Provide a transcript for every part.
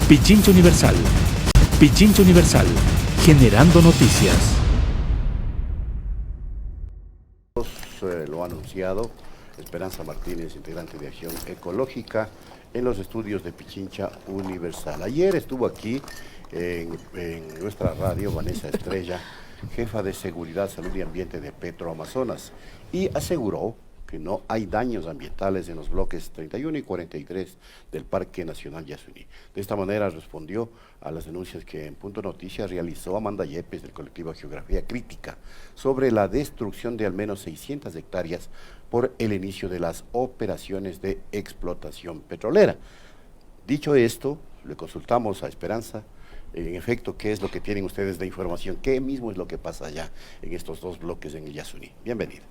Pichincha Universal. Pichincha Universal, generando noticias. Lo ha anunciado Esperanza Martínez, integrante de Acción Ecológica, en los estudios de Pichincha Universal. Ayer estuvo aquí en nuestra radio Vanessa Estrella, jefa de Seguridad, Salud y Ambiente de Petroamazonas, y aseguró que no hay daños ambientales en los bloques 31 y 43 del Parque Nacional Yasuní. De esta manera respondió a las denuncias que en Punto Noticias realizó Amanda Yepes del colectivo Geografía Crítica sobre la destrucción de al menos 600 hectáreas por el inicio de las operaciones de explotación petrolera. Dicho esto, le consultamos a Esperanza, en efecto, ¿qué es lo que tienen ustedes de información? ¿Qué mismo es lo que pasa allá en estos dos bloques en el Yasuní? Bienvenida.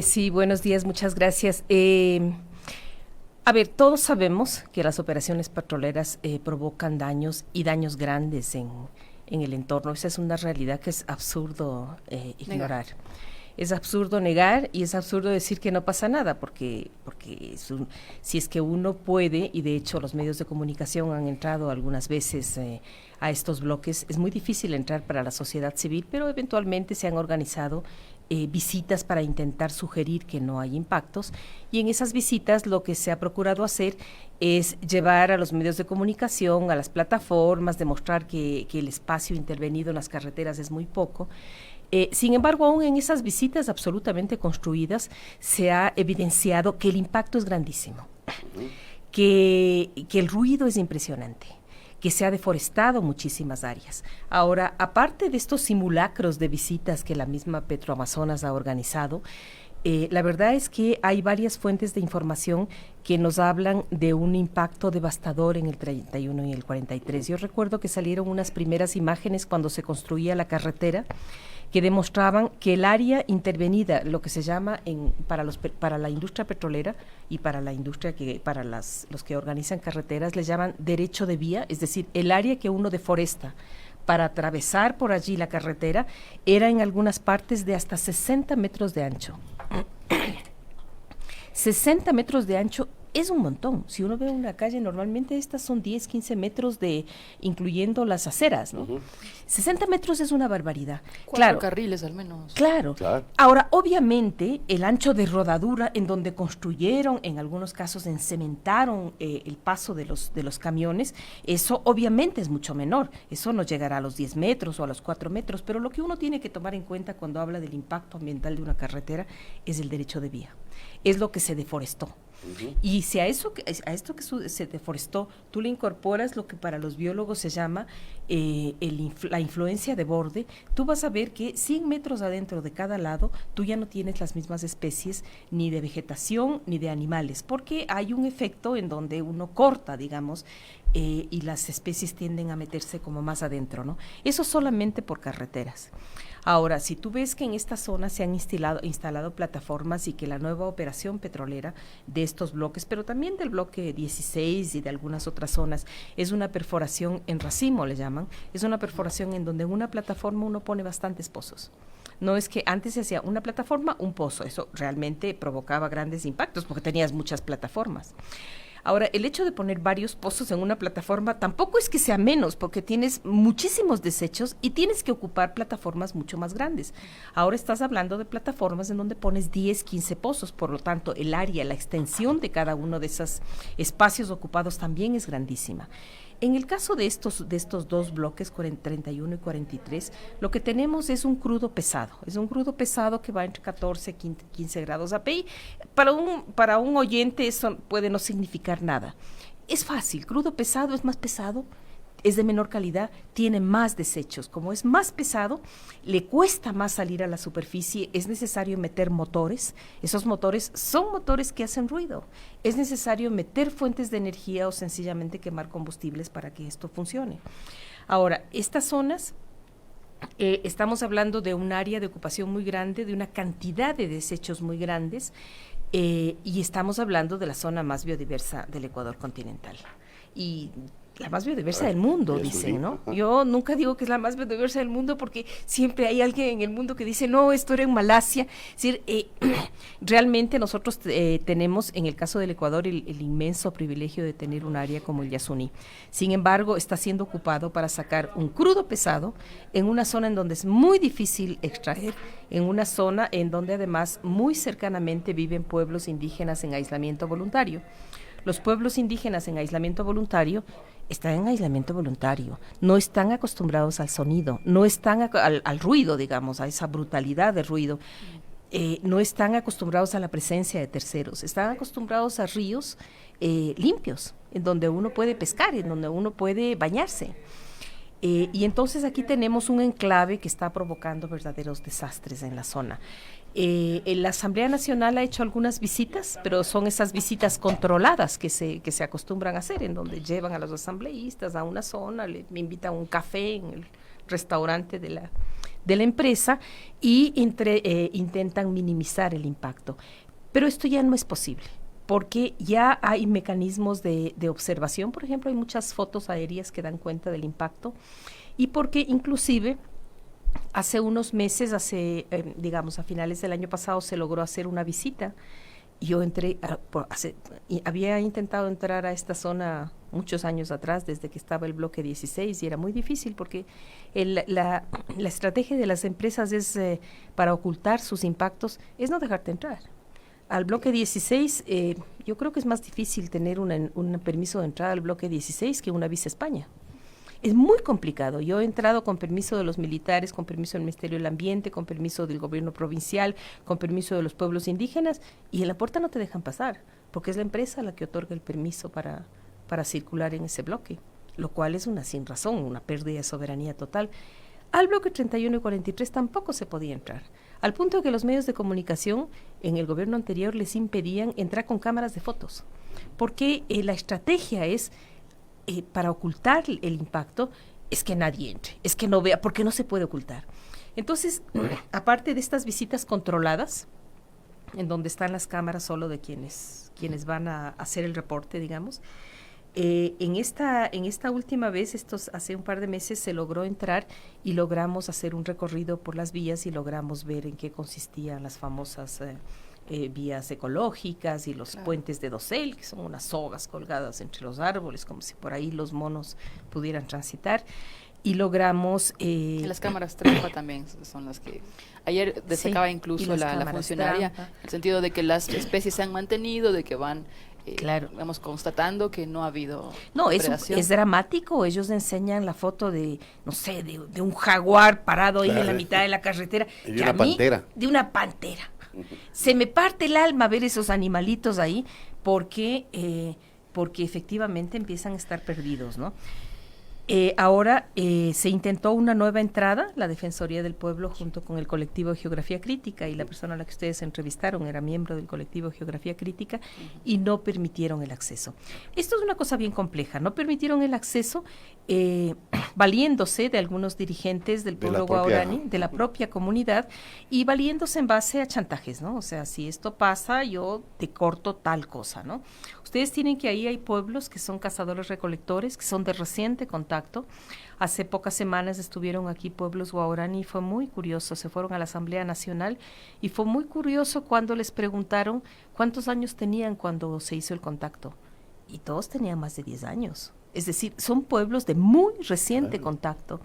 Sí, buenos días, muchas gracias. A ver, todos sabemos que las operaciones petroleras provocan daños y daños grandes en el entorno. Esa es una realidad que es absurdo ignorar. Es absurdo negar y es absurdo decir que no pasa nada, porque si es que uno puede, y de hecho los medios de comunicación han entrado algunas veces a estos bloques, es muy difícil entrar para la sociedad civil, pero eventualmente se han organizado visitas para intentar sugerir que no hay impactos, y en esas visitas lo que se ha procurado hacer es llevar a los medios de comunicación, a las plataformas, demostrar que el espacio intervenido en las carreteras es muy poco. Sin embargo, aún en esas visitas absolutamente construidas se ha evidenciado que el impacto es grandísimo, que el ruido es impresionante, que se ha deforestado muchísimas áreas. Ahora, aparte de estos simulacros de visitas que la misma Petroamazonas ha organizado, la verdad es que hay varias fuentes de información que nos hablan de un impacto devastador en el 31 y el 43. Yo recuerdo que salieron unas primeras imágenes cuando se construía la carretera que demostraban que el área intervenida, lo que se llama para la industria petrolera y para la industria los que organizan carreteras, les llaman derecho de vía, es decir, el área que uno deforesta para atravesar por allí la carretera era en algunas partes de hasta 60 metros de ancho. 60 metros de ancho es un montón. Si uno ve una calle, normalmente estas son 10, 15 metros incluyendo las aceras, ¿no? 60 metros es una barbaridad. 4 carriles al menos. Claro. Ahora, obviamente, el ancho de rodadura en donde construyeron, en algunos casos encementaron el paso de los camiones, eso obviamente es mucho menor. Eso no llegará a los 10 metros o a los 4 metros, pero lo que uno tiene que tomar en cuenta cuando habla del impacto ambiental de una carretera es el derecho de vía. Es lo que se deforestó. Y si a esto que se deforestó, tú le incorporas lo que para los biólogos se llama la influencia de borde, tú vas a ver que 100 metros adentro de cada lado, tú ya no tienes las mismas especies ni de vegetación ni de animales, porque hay un efecto en donde uno corta, digamos, y las especies tienden a meterse como más adentro, ¿no? Eso solamente por carreteras. Ahora, si tú ves que en esta zona se han instalado plataformas y que la nueva operación petrolera de estos bloques, pero también del bloque 16 y de algunas otras zonas, es una perforación en racimo, le llaman, es una perforación en donde en una plataforma uno pone bastantes pozos. No es que antes se hacía una plataforma, un pozo, eso realmente provocaba grandes impactos porque tenías muchas plataformas. Ahora, el hecho de poner varios pozos en una plataforma tampoco es que sea menos, porque tienes muchísimos desechos y tienes que ocupar plataformas mucho más grandes. Ahora estás hablando de plataformas en donde pones 10, 15 pozos, por lo tanto, el área, la extensión de cada uno de esos espacios ocupados también es grandísima. En el caso de estos dos bloques, 31 y 43, lo que tenemos es un crudo pesado. Es un crudo pesado que va entre 14 y 15 grados API. Para un oyente eso puede no significar nada. Es fácil, crudo pesado es más pesado, es de menor calidad, tiene más desechos. Como es más pesado, le cuesta más salir a la superficie, es necesario meter motores. Esos motores son motores que hacen ruido. Es necesario meter fuentes de energía o sencillamente quemar combustibles para que esto funcione. Ahora, estas zonas, estamos hablando de un área de ocupación muy grande, de una cantidad de desechos muy grandes, y estamos hablando de la zona más biodiversa del Ecuador continental. Y la más biodiversa del mundo, dicen, ¿no? Ajá. Yo nunca digo que es la más biodiversa del mundo porque siempre hay alguien en el mundo que dice, no, esto era en Malasia. Es decir, realmente nosotros tenemos, en el caso del Ecuador, el inmenso privilegio de tener un área como el Yasuní. Sin embargo, está siendo ocupado para sacar un crudo pesado en una zona en donde es muy difícil extraer, en una zona en donde además muy cercanamente viven pueblos indígenas en aislamiento voluntario. Los pueblos indígenas en aislamiento voluntario están en aislamiento voluntario, no están acostumbrados al sonido, no están al ruido, digamos, a esa brutalidad de ruido, no están acostumbrados a la presencia de terceros, están acostumbrados a ríos limpios, en donde uno puede pescar, en donde uno puede bañarse. Y entonces aquí tenemos un enclave que está provocando verdaderos desastres en la zona. La Asamblea Nacional ha hecho algunas visitas, pero son esas visitas controladas que se acostumbran a hacer, en donde llevan a los asambleístas a una zona, me invitan a un café en el restaurante de la empresa y intentan minimizar el impacto. Pero esto ya no es posible, porque ya hay mecanismos de observación, por ejemplo, hay muchas fotos aéreas que dan cuenta del impacto, y porque inclusive hace unos meses, digamos a finales del año pasado, se logró hacer una visita. Yo había intentado entrar a esta zona muchos años atrás, desde que estaba el bloque 16, y era muy difícil porque la estrategia de las empresas es, para ocultar sus impactos, es no dejarte entrar. Al bloque 16, yo creo que es más difícil tener un permiso de entrada al bloque 16 que una visa España. Es muy complicado. Yo he entrado con permiso de los militares, con permiso del Ministerio del Ambiente, con permiso del gobierno provincial, con permiso de los pueblos indígenas, y en la puerta no te dejan pasar, porque es la empresa la que otorga el permiso para circular en ese bloque, lo cual es una sin razón, una pérdida de soberanía total. Al bloque 31 y 43 tampoco se podía entrar, al punto de que los medios de comunicación en el gobierno anterior les impedían entrar con cámaras de fotos, porque la estrategia es, para ocultar el impacto, es que nadie entre, es que no vea, porque no se puede ocultar. Entonces, aparte de estas visitas controladas, en donde están las cámaras solo de quienes van a hacer el reporte, digamos, en esta última vez, hace un par de meses, se logró entrar y logramos hacer un recorrido por las vías y logramos ver en qué consistían las famosas vías ecológicas y los puentes de dosel, que son unas sogas colgadas entre los árboles, como si por ahí los monos pudieran transitar. Y logramos... las cámaras trampa también son las que... Ayer destacaba incluso la funcionaria, en el sentido de que las especies se han mantenido, de que van... vamos constatando que no ha habido depredación. Es dramático. Ellos enseñan la foto de, no sé, de un jaguar parado ahí en la mitad de la carretera. Y de una pantera. De una pantera. Se me parte el alma ver esos animalitos ahí porque efectivamente empiezan a estar perdidos, ¿no? Ahora se intentó una nueva entrada, la Defensoría del Pueblo junto con el colectivo Geografía Crítica, y la persona a la que ustedes entrevistaron era miembro del colectivo Geografía Crítica, y no permitieron el acceso. Esto es una cosa bien compleja, no permitieron el acceso valiéndose de algunos dirigentes del pueblo guaraní, de la propia comunidad, y valiéndose en base a chantajes, ¿no? O sea, si esto pasa, yo te corto tal cosa, ¿no? Ustedes tienen que ahí hay pueblos que son cazadores-recolectores, que son de reciente contacto. Hace pocas semanas estuvieron aquí pueblos guaraní y fue muy curioso. Se fueron a la Asamblea Nacional y fue muy curioso cuando les preguntaron cuántos años tenían cuando se hizo el contacto. Y todos tenían más de 10 años. Es decir, son pueblos de muy reciente contacto.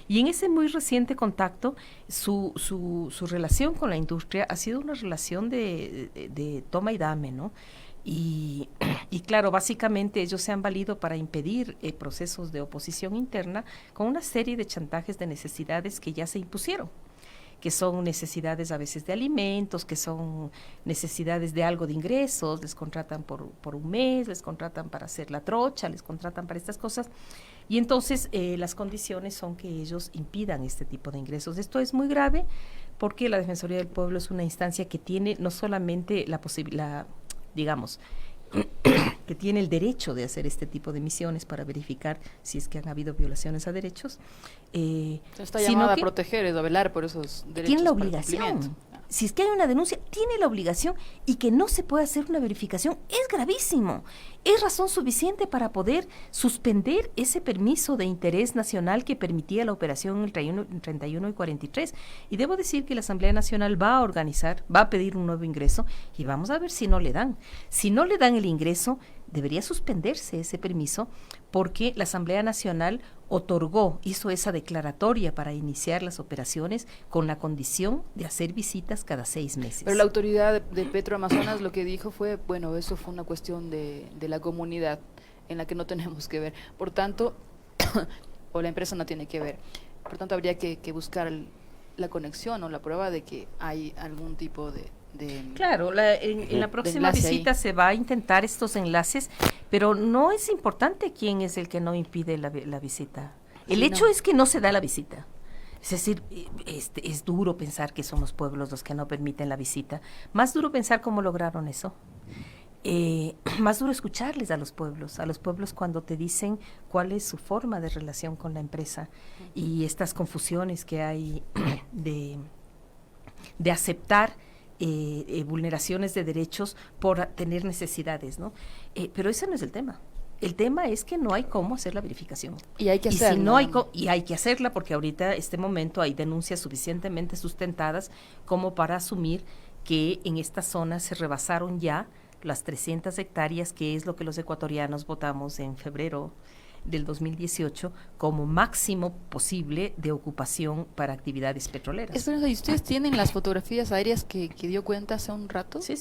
Y en ese muy reciente contacto, su relación con la industria ha sido una relación de toma y dame, ¿no? Y claro, básicamente ellos se han valido para impedir procesos de oposición interna con una serie de chantajes de necesidades que ya se impusieron, que son necesidades a veces de alimentos, que son necesidades de algo de ingresos, les contratan por un mes, les contratan para hacer la trocha, les contratan para estas cosas, y entonces las condiciones son que ellos impidan este tipo de ingresos. Esto es muy grave porque la Defensoría del Pueblo es una instancia que tiene no solamente la posibilidad, digamos, que tiene el derecho de hacer este tipo de misiones para verificar si es que han habido violaciones a derechos. Está llamada a proteger, a velar por esos derechos. Tiene la obligación. si es que hay una denuncia, tiene la obligación, y que no se puede hacer una verificación es gravísimo. Es razón suficiente para poder suspender ese permiso de interés nacional que permitía la operación en el 31 y 43. Y debo decir que la Asamblea Nacional va a pedir un nuevo ingreso, y vamos a ver si no le dan. Si no le dan el ingreso, debería suspenderse ese permiso, porque la Asamblea Nacional hizo esa declaratoria para iniciar las operaciones con la condición de hacer visitas cada 6 meses. Pero la autoridad de Petroamazonas lo que dijo fue, bueno, eso fue una cuestión de la comunidad en la que no tenemos que ver. Por tanto, o la empresa no tiene que ver. Por tanto, habría que buscar la conexión o la prueba de que hay algún tipo de claro, en la próxima visita se va a intentar estos enlaces, pero no es importante quién es el que no impide la visita. El hecho es que no se da la visita. Es decir, es duro pensar que son los pueblos los que no permiten la visita. Más duro pensar cómo lograron eso. Más duro escucharles a los pueblos cuando te dicen cuál es su forma de relación con la empresa, y estas confusiones que hay de aceptar vulneraciones de derechos por tener necesidades, ¿no? Pero ese no es el tema. El tema es que no hay cómo hacer la verificación. Y hay que hacerla. Si no hay que hacerla, porque ahorita, este momento, hay denuncias suficientemente sustentadas como para asumir que en esta zona se rebasaron ya las 300 hectáreas, que es lo que los ecuatorianos votamos en febrero del 2018 como máximo posible de ocupación para actividades petroleras. Esperanza, ¿y ustedes tienen las fotografías aéreas que dio cuenta hace un rato? Sí.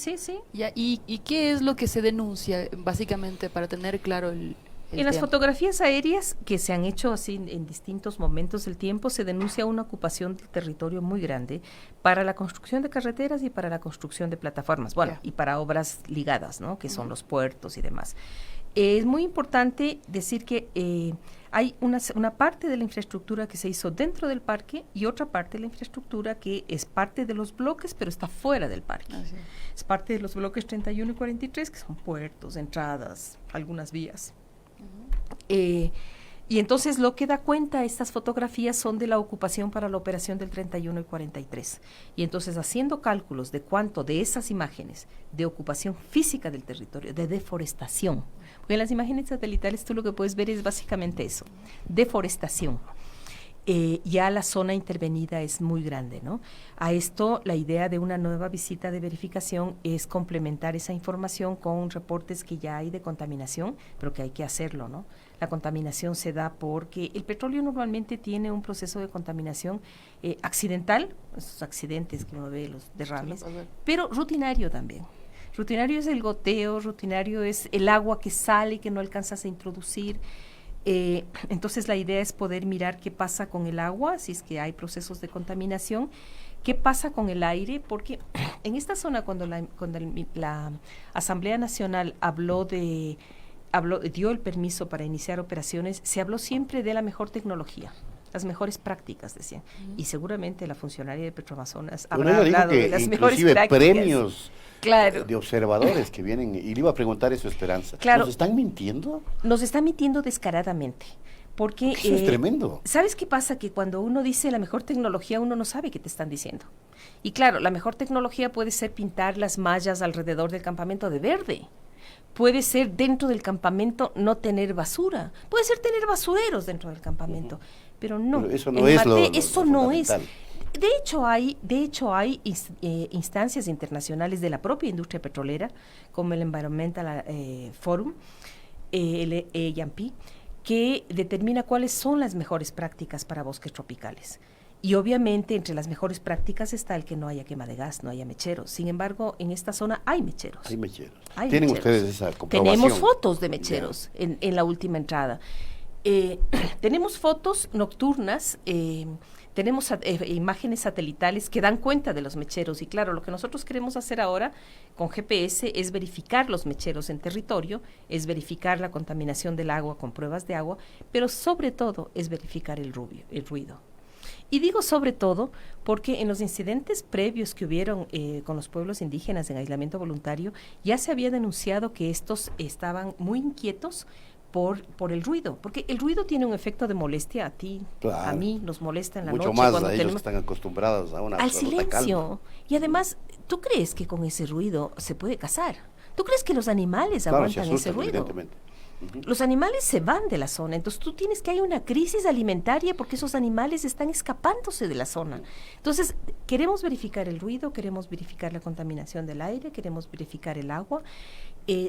Ya, ¿y qué es lo que se denuncia, básicamente, para tener claro el en las fotografías aéreas que se han hecho así en distintos momentos del tiempo, se denuncia una ocupación del territorio muy grande para la construcción de carreteras y para la construcción de plataformas, y para obras ligadas, ¿no? Que son los puertos y demás. Es muy importante decir que hay una parte de la infraestructura que se hizo dentro del parque y otra parte de la infraestructura que es parte de los bloques, pero está fuera del parque. Es parte de los bloques 31 y 43, que son puertos, entradas, algunas vías. Y entonces lo que da cuenta estas fotografías son de la ocupación para la operación del 31 y 43. Y entonces, haciendo cálculos de cuánto de esas imágenes de ocupación física del territorio, de deforestación, porque en las imágenes satelitales tú lo que puedes ver es básicamente eso, deforestación. Ya la zona intervenida es muy grande, ¿no? A esto, la idea de una nueva visita de verificación es complementar esa información con reportes que ya hay de contaminación, pero que hay que hacerlo, ¿no? La contaminación se da porque el petróleo normalmente tiene un proceso de contaminación accidental, esos accidentes que uno ve, los derrames, pero rutinario también. Rutinario es el goteo, rutinario es el agua que sale y que no alcanzas a introducir. Entonces la idea es poder mirar qué pasa con el agua, si es que hay procesos de contaminación, qué pasa con el aire, porque en esta zona cuando la Asamblea Nacional dio el permiso para iniciar operaciones, se habló siempre de la mejor tecnología, las mejores prácticas, decían, y seguramente la funcionaria de Petroamazonas habrá hablado de las mejores prácticas. Premios claro. de observadores que vienen, y le iba a preguntar eso, Esperanza. Claro. ¿Nos están mintiendo? Nos están mintiendo descaradamente. Porque eso es tremendo. ¿Sabes qué pasa? Que cuando uno dice la mejor tecnología, uno no sabe qué te están diciendo. Y claro, la mejor tecnología puede ser pintar las mallas alrededor del campamento de verde. Puede ser dentro del campamento no tener basura. Puede ser tener basureros dentro del campamento. Pero no. Pero eso no es eso no es. De hecho hay instancias internacionales de la propia industria petrolera, como el Environmental Forum, el EIAMP, que determina cuáles son las mejores prácticas para bosques tropicales. Y obviamente entre las mejores prácticas está el que no haya quema de gas, no haya mecheros. Sin embargo, en esta zona hay mecheros. Hay mecheros. ¿Tienen ustedes esa comprobación? Tenemos fotos de mecheros en la última entrada. Tenemos fotos nocturnas, tenemos imágenes satelitales que dan cuenta de los mecheros. Y claro, lo que nosotros queremos hacer ahora con GPS es verificar los mecheros en territorio, es verificar la contaminación del agua con pruebas de agua, pero sobre todo es verificar el ruido. Y digo sobre todo porque en los incidentes previos que hubieron con los pueblos indígenas en aislamiento voluntario, ya se había denunciado que estos estaban muy inquietos por el ruido, porque el ruido tiene un efecto de molestia a ti, claro, a mí, nos molesta en la mucho noche. Mucho más cuando a ellos que están acostumbrados a una al silencio. Calma. Y además, ¿tú crees que con ese ruido se puede cazar? ¿Tú crees que los animales claro, aguantan ese ruido? Evidentemente. Los animales se van de la zona, entonces tú tienes que hay una crisis alimentaria porque esos animales están escapándose de la zona. Entonces, queremos verificar el ruido, queremos verificar la contaminación del aire, queremos verificar el agua.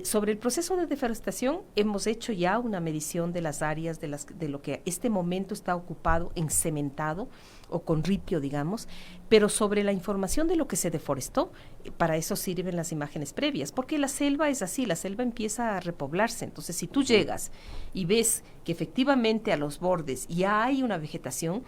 Sobre el proceso de deforestación, hemos hecho ya una medición de las áreas de lo que este momento está ocupado en cementado o con ripio, digamos, pero sobre la información de lo que se deforestó, para eso sirven las imágenes previas, porque la selva es así, la selva empieza a repoblarse. Entonces, si tú llegas y ves que efectivamente a los bordes ya hay una vegetación,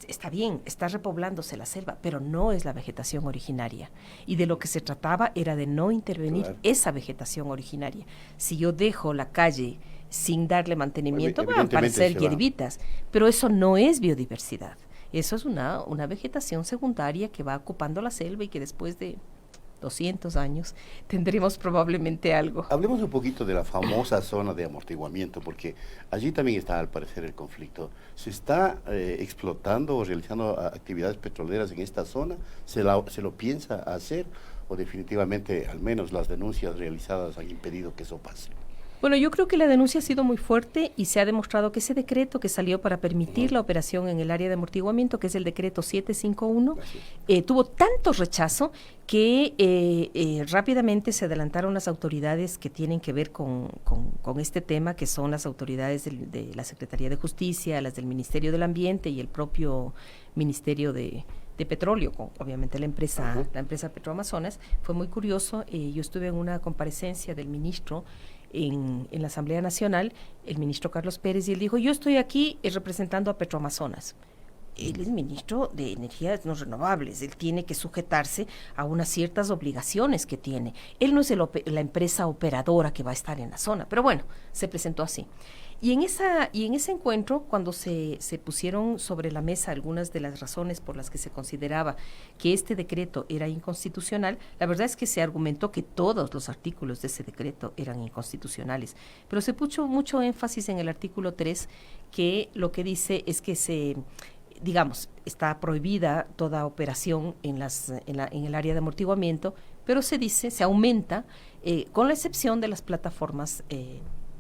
está bien, está repoblándose la selva, pero no es la vegetación originaria. Y de lo que se trataba era de no intervenir esa vegetación originaria. Si yo dejo la calle sin darle mantenimiento, van a aparecer hierbitas, pero eso no es biodiversidad. Eso es una vegetación secundaria que va ocupando la selva y que después de 200 años tendremos probablemente algo. Hablemos un poquito de la famosa zona de amortiguamiento, porque allí también está al parecer el conflicto. ¿Se está explotando o realizando actividades petroleras en esta zona? ¿Se lo piensa hacer o definitivamente al menos las denuncias realizadas han impedido que eso pase? Bueno, yo creo que la denuncia ha sido muy fuerte y se ha demostrado que ese decreto que salió para permitir la operación en el área de amortiguamiento, que es el decreto 751, tuvo tanto rechazo que rápidamente se adelantaron las autoridades que tienen que ver con este tema, que son las autoridades de la Secretaría de Justicia, las del Ministerio del Ambiente y el propio Ministerio de Petróleo, obviamente la empresa Petroamazonas. Fue muy curioso, yo estuve en una comparecencia del ministro en la Asamblea Nacional, el ministro Carlos Pérez, y él dijo, yo estoy aquí representando a Petroamazonas. Él es ministro de Energías No Renovables, él tiene que sujetarse a unas ciertas obligaciones que tiene. Él no es la empresa operadora que va a estar en la zona, pero bueno, se presentó así. Y en ese encuentro, cuando se pusieron sobre la mesa algunas de las razones por las que se consideraba que este decreto era inconstitucional, la verdad es que se argumentó que todos los artículos de ese decreto eran inconstitucionales, pero se puso mucho énfasis en el artículo 3, que lo que dice es que está prohibida toda operación en el área de amortiguamiento, pero se aumenta con la excepción de las plataformas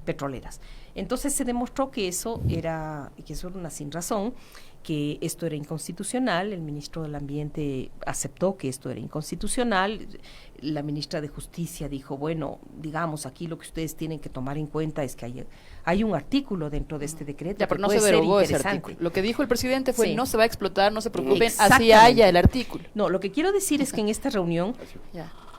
petroleras. Entonces se demostró que eso era una sinrazón, que esto era inconstitucional. El ministro del Ambiente aceptó que esto era inconstitucional. La ministra de Justicia dijo, bueno, digamos, aquí lo que ustedes tienen que tomar en cuenta es que hay un artículo dentro de este decreto. Ya, pero no se derogó ese artículo. Lo que dijo el presidente fue, no se va a explotar, no se preocupen, así haya el artículo. No, lo que quiero decir es que en esta reunión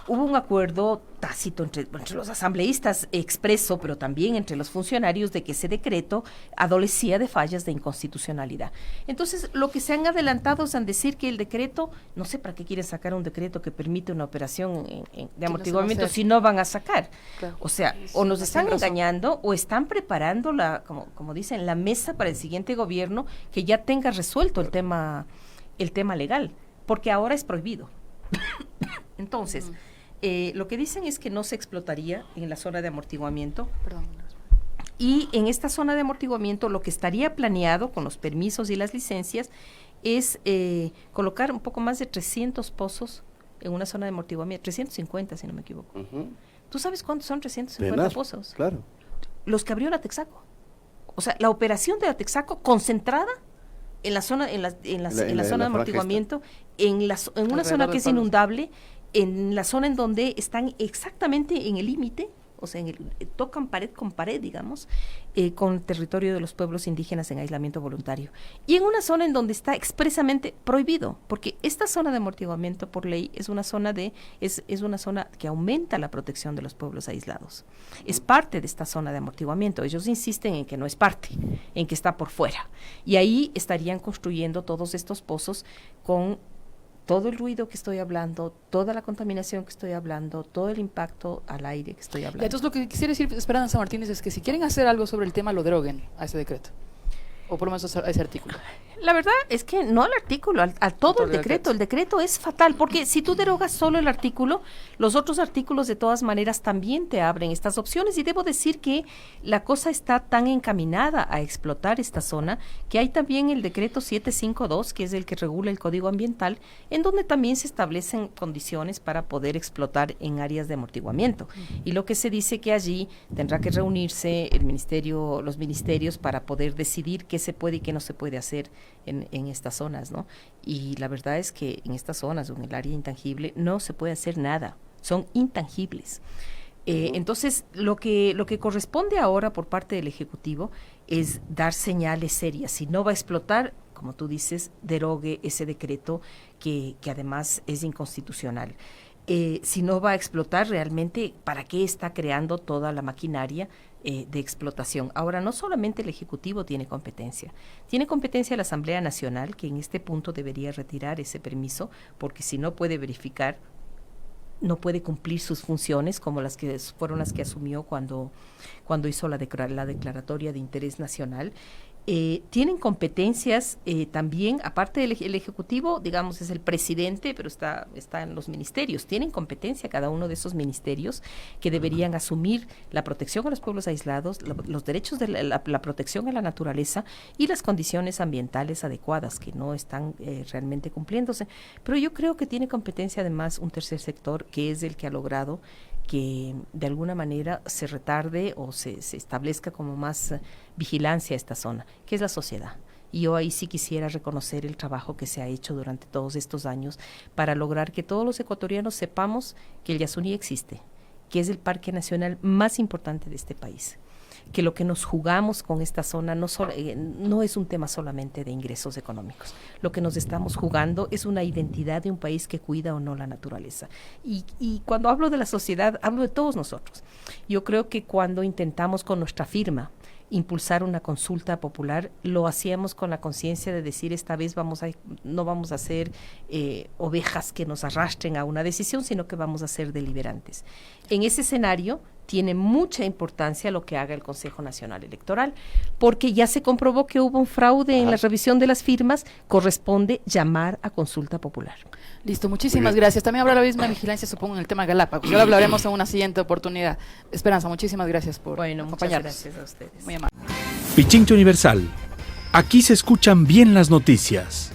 hubo un acuerdo tácito entre los asambleístas expreso, pero también entre los funcionarios, de que ese decreto adolecía de fallas de inconstitucionalidad. Entonces, lo que se han adelantado es en decir que el decreto, no sé para qué quieren sacar un decreto que permite una operación de amortiguamiento si no van a sacar. Claro. O sea, o nos están engañando o están preparando como dicen, la mesa para el siguiente gobierno que ya tenga resuelto el tema legal, porque ahora es prohibido. Entonces, lo que dicen es que no se explotaría en la zona de amortiguamiento. Y en esta zona de amortiguamiento lo que estaría planeado con los permisos y las licencias es colocar un poco más de 300 pozos en una zona de amortiguamiento, 350 si no me equivoco. ¿Tú sabes cuántos son 350 pozos? Claro. Los que abrió la Texaco. O sea, la operación de la Texaco concentrada en la zona de amortiguamiento, en una zona que es inundable, en la zona en donde están exactamente en el límite, o sea, tocan pared con pared, digamos, con el territorio de los pueblos indígenas en aislamiento voluntario. Y en una zona en donde está expresamente prohibido, porque esta zona de amortiguamiento por ley es una zona es una zona que aumenta la protección de los pueblos aislados. Es parte de esta zona de amortiguamiento. Ellos insisten en que no es parte, en que está por fuera. Y ahí estarían construyendo todos estos pozos con todo el ruido que estoy hablando, toda la contaminación que estoy hablando, todo el impacto al aire que estoy hablando. Entonces, lo que quisiera decir, Esperanza Martínez, es que si quieren hacer algo sobre el tema, lo deroguen a ese decreto, o por lo menos a ese artículo. La verdad es que no al artículo, a todo el decreto. El decreto es fatal, porque si tú derogas solo el artículo, los otros artículos de todas maneras también te abren estas opciones, y debo decir que la cosa está tan encaminada a explotar esta zona, que hay también el decreto 752, que es el que regula el Código Ambiental, en donde también se establecen condiciones para poder explotar en áreas de amortiguamiento. Y lo que se dice que allí tendrá que reunirse los ministerios para poder decidir qué se puede y qué no se puede hacer en estas zonas, ¿no? Y la verdad es que en estas zonas o en el área intangible no se puede hacer nada, son intangibles. Entonces, lo que corresponde ahora por parte del Ejecutivo es dar señales serias. Si no va a explotar, como tú dices, derogue ese decreto que además es inconstitucional. Si no va a explotar realmente, ¿para qué está creando toda la maquinaria de explotación? Ahora, no solamente el Ejecutivo tiene competencia la Asamblea Nacional, que en este punto debería retirar ese permiso, porque si no puede verificar, no puede cumplir sus funciones como fueron las que asumió cuando hizo la declaratoria de interés nacional. Tienen competencias también, aparte del Ejecutivo, digamos, es el presidente, pero está en los ministerios. Tienen competencia cada uno de esos ministerios, que deberían asumir la protección a los pueblos aislados, los derechos de la protección a la naturaleza y las condiciones ambientales adecuadas, que no están realmente cumpliéndose. Pero yo creo que tiene competencia además un tercer sector, que es el que ha logrado que de alguna manera se retarde o se establezca como más vigilancia a esta zona, que es la sociedad. Y yo ahí sí quisiera reconocer el trabajo que se ha hecho durante todos estos años para lograr que todos los ecuatorianos sepamos que el Yasuní existe, que es el parque nacional más importante de este país, que lo que nos jugamos con esta zona no es un tema solamente de ingresos económicos. Lo que nos estamos jugando es una identidad de un país que cuida o no la naturaleza. Y cuando hablo de la sociedad, hablo de todos nosotros. Yo creo que cuando intentamos con nuestra firma impulsar una consulta popular, lo hacíamos con la conciencia de decir, esta vez no vamos a ser ovejas que nos arrastren a una decisión, sino que vamos a ser deliberantes. En ese escenario tiene mucha importancia lo que haga el Consejo Nacional Electoral, porque ya se comprobó que hubo un fraude en la revisión de las firmas, corresponde llamar a consulta popular. Listo, muchísimas gracias. También habrá la misma vigilancia, supongo, en el tema Galápagos. Ya lo hablaremos en una siguiente oportunidad. Esperanza, muchísimas gracias por acompañarnos. Muchas gracias a ustedes. Muy amable. Pichincha Universal. Aquí se escuchan bien las noticias.